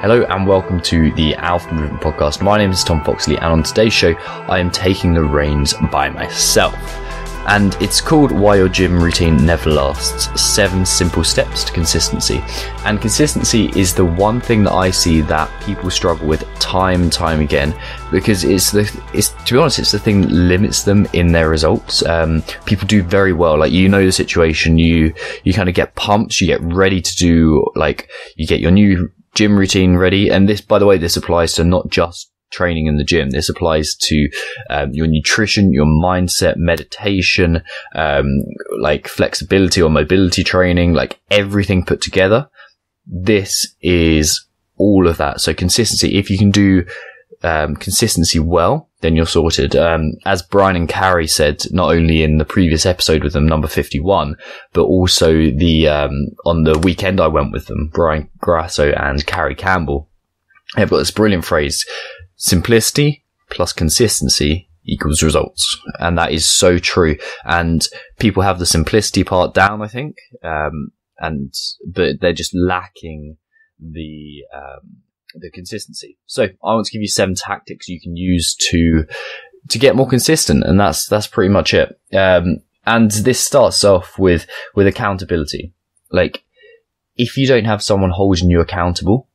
Hello and welcome to the Alpha Movement Podcast. My name is Tom Foxley, and on today's show I am taking the reins by myself. And it's called Why Your Gym Routine Never Lasts, 7 Simple Steps to Consistency. And consistency is the one thing that I see that people struggle with time and time again, because it's to be honest, it's the thing that limits them in their results. People do very well, like, you know the situation, you kind of get pumped, you get ready to do, like, you get your new gym routine ready. And this, by the way, this applies to not just training in the gym. This applies to your nutrition, your mindset, meditation, like flexibility or mobility training, like everything put together. This is all of that. So consistency, if you can do consistency well, then you're sorted. As Brian and Carrie said, not only in the previous episode with them, number 51, but also the on the weekend I went with them, Brian Grasso and Carrie Campbell. They've got this brilliant phrase: simplicity plus consistency equals results. And that is so true. And people have the simplicity part down, I think, but they're just lacking the consistency. So I want to give you 7 tactics you can use to get more consistent, and that's pretty much it. And this starts off with accountability. Like, if you don't have someone holding you accountable,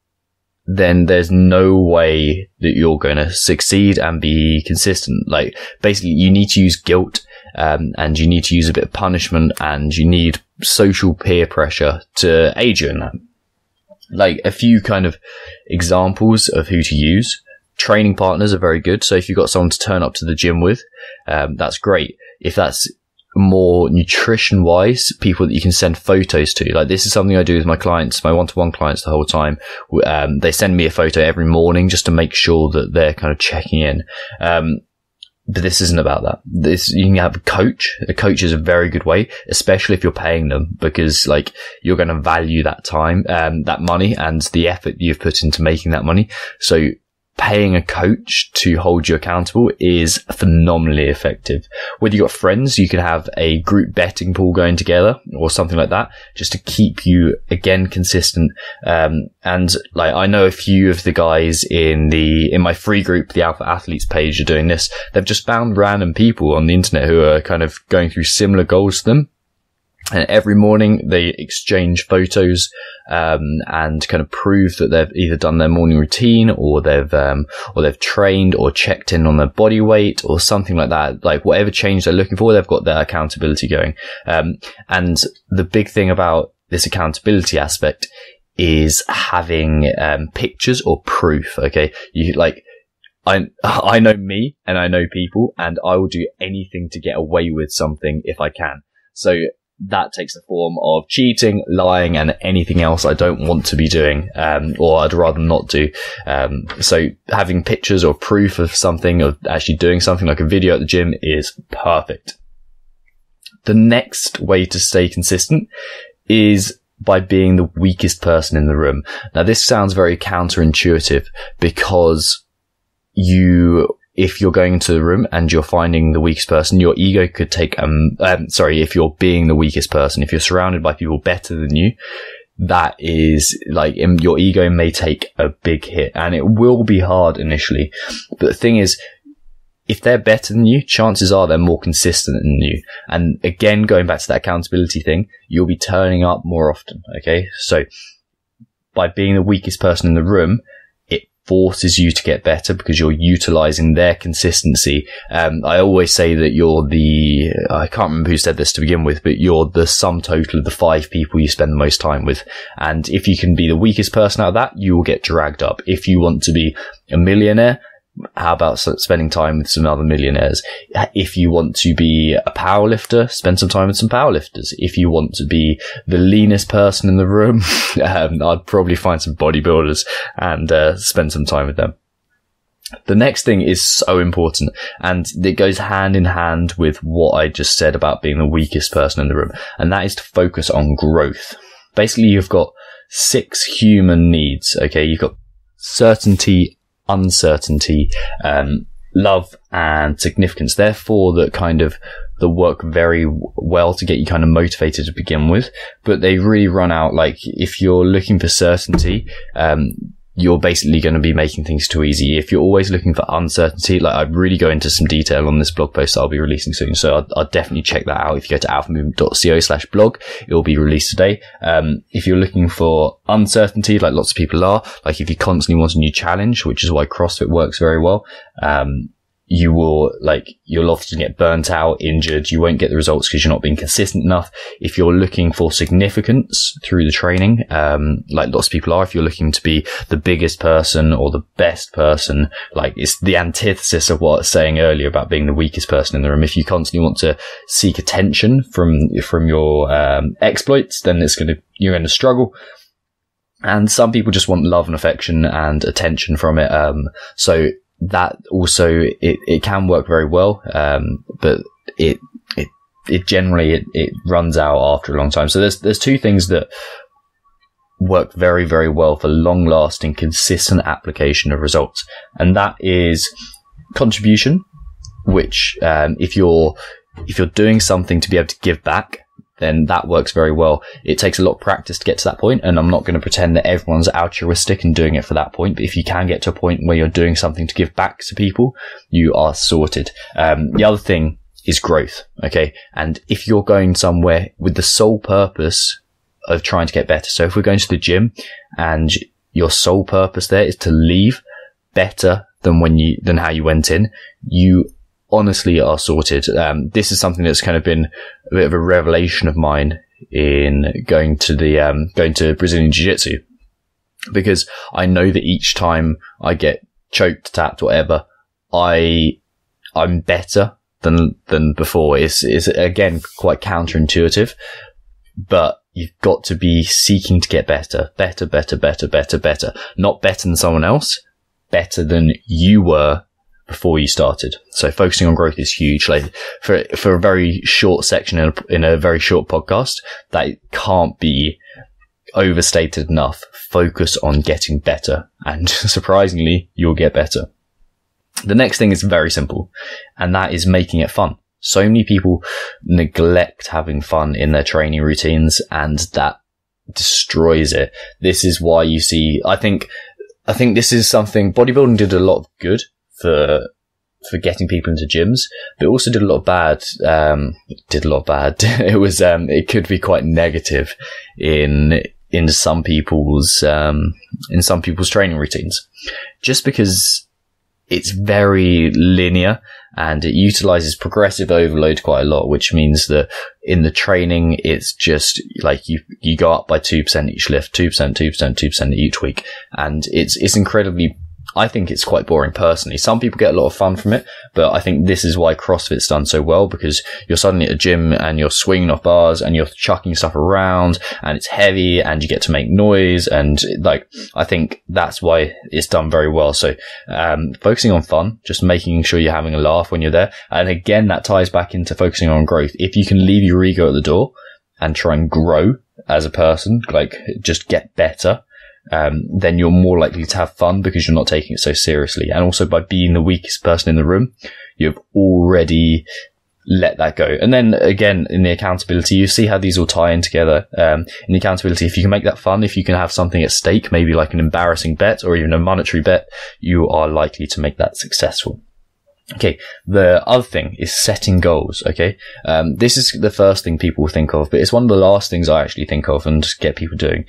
then there's no way that you're going to succeed and be consistent. Like, basically, you need to use guilt, and you need to use a bit of punishment, and you need social peer pressure to aid you in that. Like, a few kind of examples of who to use. Training partners are very good. So if you've got someone to turn up to the gym with, that's great. If that's more nutrition wise, people that you can send photos to. Like, this is something I do with my clients, my one-to-one clients, the whole time. They send me a photo every morning just to make sure that they're kind of checking in. But this isn't about that. You can have a coach. A coach is a very good way, especially if you're paying them, because, like, you're going to value that time, that money, and the effort you've put into making that money. So paying a coach to hold you accountable is phenomenally effective. Whether you've got friends, you can have a group betting pool going together or something like that, just to keep you, again, consistent. And like, I know a few of the guys in my free group, the Alpha Athletes page, are doing this. They've just found random people on the internet who are kind of going through similar goals to them. And every morning they exchange photos, and kind of prove that they've either done their morning routine, or they've trained or checked in on their body weight or something like that. Like, whatever change they're looking for, they've got their accountability going. And the big thing about this accountability aspect is having, pictures or proof. Okay. I know me, and I know people, and I will do anything to get away with something if I can. So that takes the form of cheating, lying, and anything else I don't want to be doing, or I'd rather not do. So having pictures or proof of something, of actually doing something, like a video at the gym, is perfect. The next way to stay consistent is by being the weakest person in the room. Now, this sounds very counterintuitive, because if you're going into the room and you're finding the weakest person, your ego could take, if you're being the weakest person, if you're surrounded by people better than you, that is, like, your ego may take a big hit, and it will be hard initially. But the thing is, if they're better than you, chances are they're more consistent than you. And again, going back to that accountability thing, you'll be turning up more often. Okay. So by being the weakest person in the room, forces you to get better, because you're utilizing their consistency. I always say that I can't remember who said this to begin with, but you're the sum total of the 5 people you spend the most time with. And if you can be the weakest person out of that, you will get dragged up. If you want to be a millionaire, how about spending time with some other millionaires? If you want to be a powerlifter, spend some time with some powerlifters. If you want to be the leanest person in the room, I'd probably find some bodybuilders and spend some time with them. The next thing is so important, and it goes hand in hand with what I just said about being the weakest person in the room, and that is to focus on growth. Basically, you've got 6 human needs. Okay, you've got certainty, uncertainty, love, and significance. Therefore, that work very well to get you kind of motivated to begin with, but they really run out. Like, if you're looking for certainty, you're basically going to be making things too easy. If you're always looking for uncertainty, like I really go into some detail on this blog post that I'll be releasing soon. So I'll definitely check that out. If you go to alphamovement.co/blog, it will be released today. If you're looking for uncertainty, like lots of people are, like if you constantly want a new challenge, which is why CrossFit works very well, you'll often get burnt out, injured. You won't get the results because you're not being consistent enough. If you're looking for significance through the training, like lots of people are, if you're looking to be the biggest person or the best person, like it's the antithesis of what I was saying earlier about being the weakest person in the room. If you constantly want to seek attention from your exploits, then you're going to struggle. And some people just want love and affection and attention from it. So that also, it can work very well, but it generally runs out after a long time. So there's two things that work very, very well for long lasting, consistent application of results. And that is contribution, which, if you're doing something to be able to give back, then that works very well. It takes a lot of practice to get to that point, and I'm not going to pretend that everyone's altruistic and doing it for that point, but if you can get to a point where you're doing something to give back to people, you are sorted. The other thing is growth, okay? And if you're going somewhere with the sole purpose of trying to get better, so if we're going to the gym and your sole purpose there is to leave better than how you went in, you honestly are sorted. This is something that's kind of been a bit of a revelation of mine in going to Brazilian Jiu-Jitsu, because I know that each time I get choked, tapped, whatever, I'm better than before. It's again quite counterintuitive, but you've got to be seeking to get better, not better than someone else, better than you were before you started. So focusing on growth is huge. Like for a very short section in a very short podcast, that can't be overstated enough. Focus on getting better, and surprisingly, you'll get better. The next thing is very simple, and that is making it fun. So many people neglect having fun in their training routines, and that destroys it. This is why you see, I think this is something bodybuilding did a lot of good for getting people into gyms, but also did a lot of bad. It was, it could be quite negative in some people's training routines, just because it's very linear and it utilizes progressive overload quite a lot, which means that in the training, it's just like you go up by 2% each lift, 2%, 2% each week. And it's incredibly, I think it's quite boring personally. Some people get a lot of fun from it, but I think this is why CrossFit's done so well, because you're suddenly at a gym and you're swinging off bars and you're chucking stuff around and it's heavy and you get to make noise. And like, I think that's why it's done very well. So, focusing on fun, just making sure you're having a laugh when you're there. And again, that ties back into focusing on growth. If you can leave your ego at the door and try and grow as a person, like just get better, then you're more likely to have fun because you're not taking it so seriously. And also by being the weakest person in the room, you've already let that go. And then again, in the accountability, you see how these all tie in together. In the accountability, if you can make that fun, if you can have something at stake, maybe like an embarrassing bet or even a monetary bet, you are likely to make that successful. Okay, the other thing is setting goals, okay? This is the first thing people think of, but it's one of the last things I actually think of and get people doing,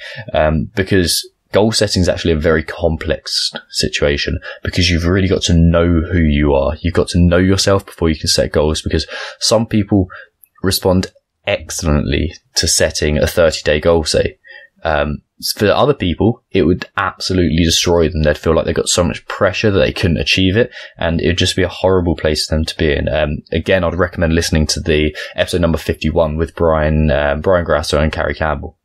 because goal setting is actually a very complex situation, because you've really got to know who you are. You've got to know yourself before you can set goals, because some people respond excellently to setting a 30-day goal, say. For other people, it would absolutely destroy them. They'd feel like they've got so much pressure that they couldn't achieve it, and it would just be a horrible place for them to be in. Again, I'd recommend listening to the episode number 51 with Brian Grasso and Carrie Campbell.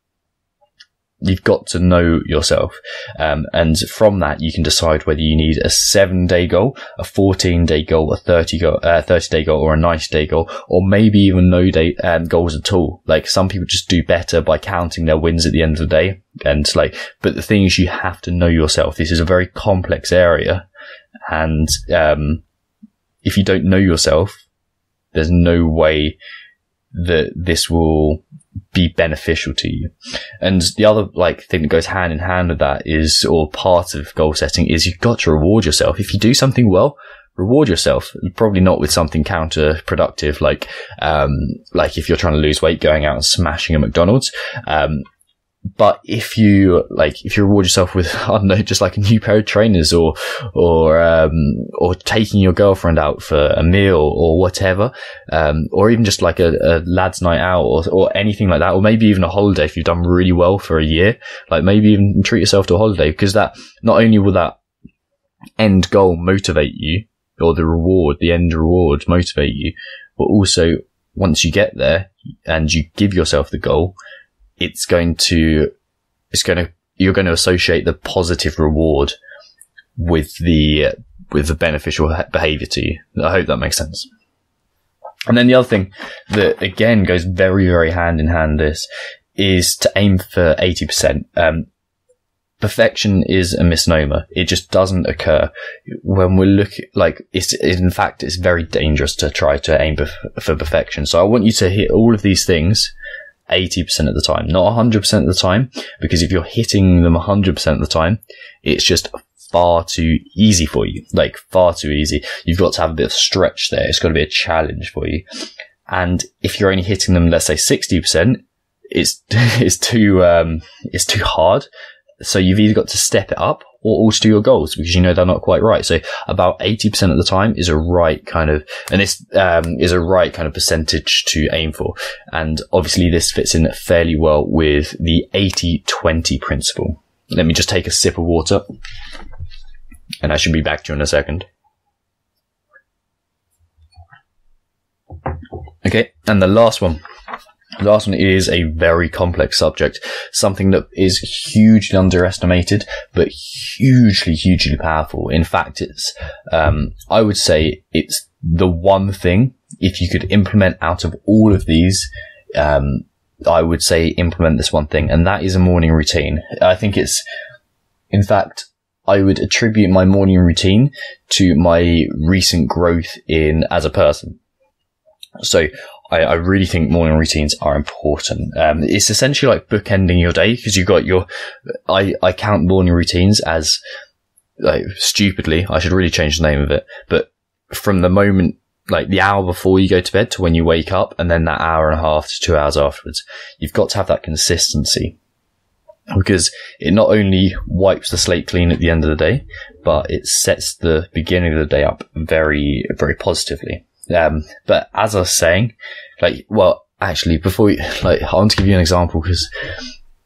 You've got to know yourself. And from that, you can decide whether you need a 7-day goal, a 14-day goal, a 30-day goal, or a 90-day goal, or maybe even no day, goals at all. Like some people just do better by counting their wins at the end of the day. And like, but the thing is, you have to know yourself. This is a very complex area. And, if you don't know yourself, there's no way that this will be beneficial to you. And the other like thing that goes hand in hand with that is, or part of goal setting is, you've got to reward yourself. If you do something well, reward yourself. Probably not with something counterproductive, like if you're trying to lose weight, going out and smashing a McDonald's. But if you reward yourself with, I don't know, just like a new pair of trainers, or taking your girlfriend out for a meal or whatever, or even just like a lad's night out, or anything like that, or maybe even a holiday if you've done really well for a year, like maybe even treat yourself to a holiday, because that, not only will that end goal motivate you, or the end reward motivate you, but also once you get there and you give yourself the goal, you're going to associate the positive reward with the beneficial behavior to you. I hope that makes sense. And then the other thing that again goes very, very hand in hand is to aim for 80%. Perfection is a misnomer. It just doesn't occur when we're looking, it's very dangerous to try to aim for perfection. So I want you to hit all of these things 80% of the time, not 100% of the time, because if you're hitting them 100% of the time, it's just far too easy for you, like far too easy. You've got to have a bit of stretch there. It's got to be a challenge for you. And if you're only hitting them, let's say 60%, it's too hard. So you've either got to step it up or alter your goals, because you know they're not quite right. So about 80% of the time is a right kind of, and this is a right kind of percentage to aim for. And obviously this fits in fairly well with the 80-20 principle. Let me just take a sip of water, and I should be back to you in a second. Okay, and the last one is a very complex subject, something that is hugely underestimated, but hugely, hugely powerful. In fact, it's, I would say it's the one thing, if you could implement out of all of these, I would say implement this one thing, and that is a morning routine. I think in fact, I would attribute my morning routine to my recent growth as a person. So I really think morning routines are important. It's essentially like bookending your day, because you've got I count morning routines as, like, stupidly, I should really change the name of it, but from the moment, like the hour before you go to bed to when you wake up, and then that hour and a half to 2 hours afterwards, you've got to have that consistency, because it not only wipes the slate clean at the end of the day, but it sets the beginning of the day up very, very positively. But as I was saying, before I want to give you an example, because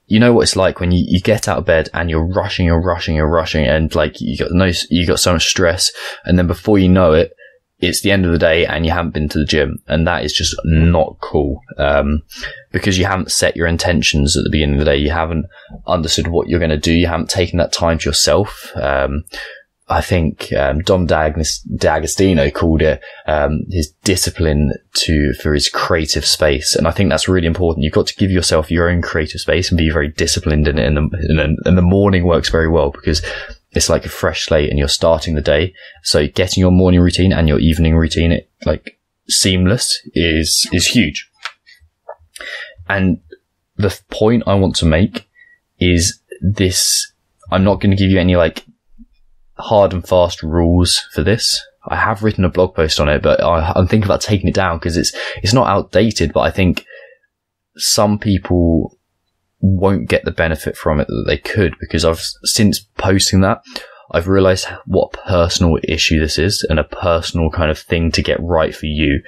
you know what it's like when you get out of bed and you're rushing, and like you got so much stress, and then before you know it, it's the end of the day and you haven't been to the gym, and that is just not cool, because you haven't set your intentions at the beginning of the day. You haven't understood what you're going to do. You haven't taken that time to yourself. I think Dom D'Agostino called it his discipline for his creative space, and I think that's really important. You've got to give yourself your own creative space and be very disciplined in it. And the morning works very well, because it's like a fresh slate and you're starting the day. So getting your morning routine and your evening routine seamless is huge. And the point I want to make is this: I'm not going to give you any hard and fast rules for this. I have written a blog post on it, but I'm thinking about taking it down, because it's not outdated, but I think some people won't get the benefit from it that they could, because since posting that, I've realized what a personal issue this is, and a personal kind of thing to get right for you.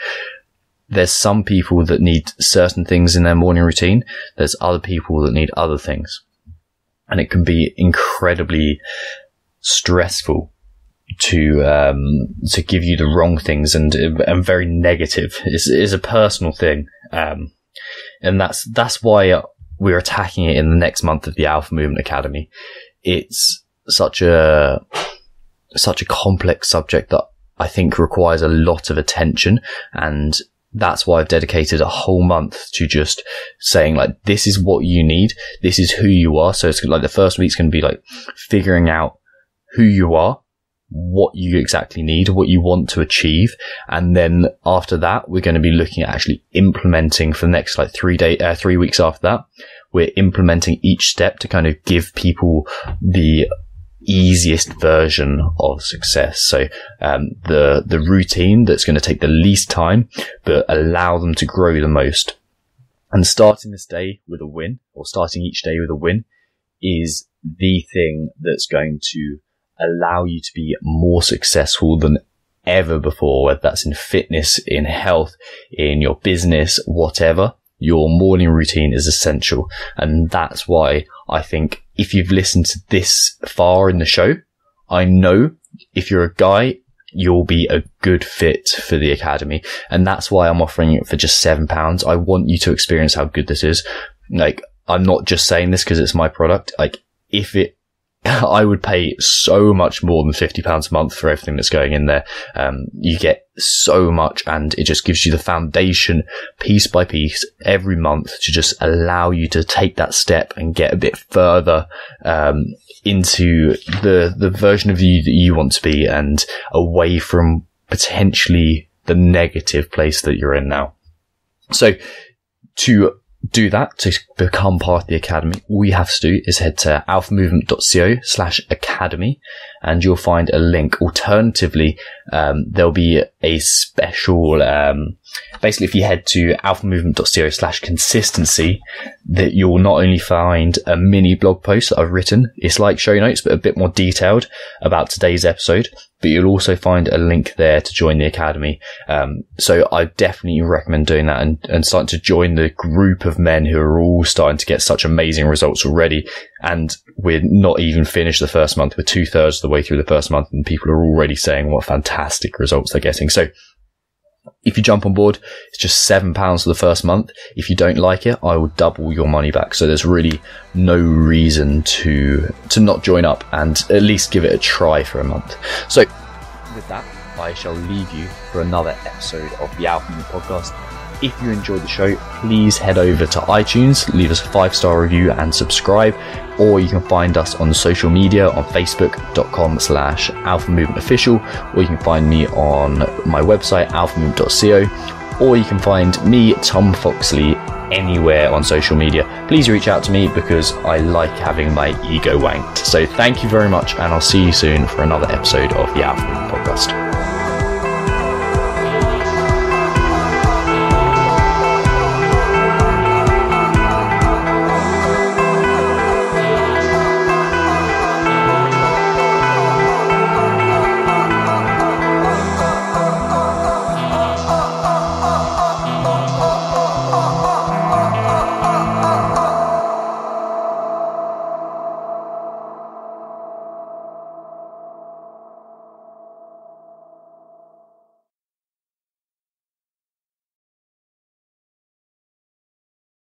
There's some people that need certain things in their morning routine. There's other people that need other things, and it can be incredibly stressful to give you the wrong things, and very negative. It's a personal thing, and that's why we're attacking it in the next month of the Alpha Movement Academy. It's such a complex subject that I think requires a lot of attention, and that's why I've dedicated a whole month to just saying, this is what you need, this is who you are. So it's the first week's going to be figuring out who you are, what you exactly need, what you want to achieve. And then after that, we're going to be looking at actually implementing for the next like 3 weeks after that. We're implementing each step to kind of give people the easiest version of success. So, the routine that's going to take the least time, but allow them to grow the most. And starting this day with a win, or starting each day with a win, is the thing that's going to allow you to be more successful than ever before, whether that's in fitness, in health, in your business, whatever. Your morning routine is essential. And that's why I think if you've listened to this far in the show, I know if you're a guy, you'll be a good fit for the academy. And that's why I'm offering it for just £7. I want you to experience how good this is. Like, I'm not just saying this because it's my product. Like, I would pay so much more than £50 a month for everything that's going in there. You get so much, and it just gives you the foundation piece by piece every month to just allow you to take that step and get a bit further into the version of you that you want to be, and away from potentially the negative place that you're in now. So to do that, to become part of the academy, all you have to do is head to alphamovement.co/academy, and you'll find a link. Alternatively, there'll be a special, basically if you head to alphamovement.co/consistency, that you'll not only find a mini blog post that I've written, it's like show notes, but a bit more detailed about today's episode, but you'll also find a link there to join the academy. So I definitely recommend doing that and starting to join the group of men who are all starting to get such amazing results already. And we're not even finished the first month. We're 2/3 of the way through the first month, and people are already saying what fantastic results they're getting. So if you jump on board, it's just £7 for the first month. If you don't like it, I will double your money back. So there's really no reason to not join up and at least give it a try for a month. So with that, I shall leave you for another episode of the Alpha Movement Podcast. If you enjoyed the show, please head over to iTunes, leave us a 5-star review and subscribe, or you can find us on social media on facebook.com/alphamovementofficial, or you can find me on my website, alphamovement.co, or you can find me, Tom Foxley, anywhere on social media. Please reach out to me because I like having my ego wanked. So thank you very much, and I'll see you soon for another episode of the Alpha Movement Podcast.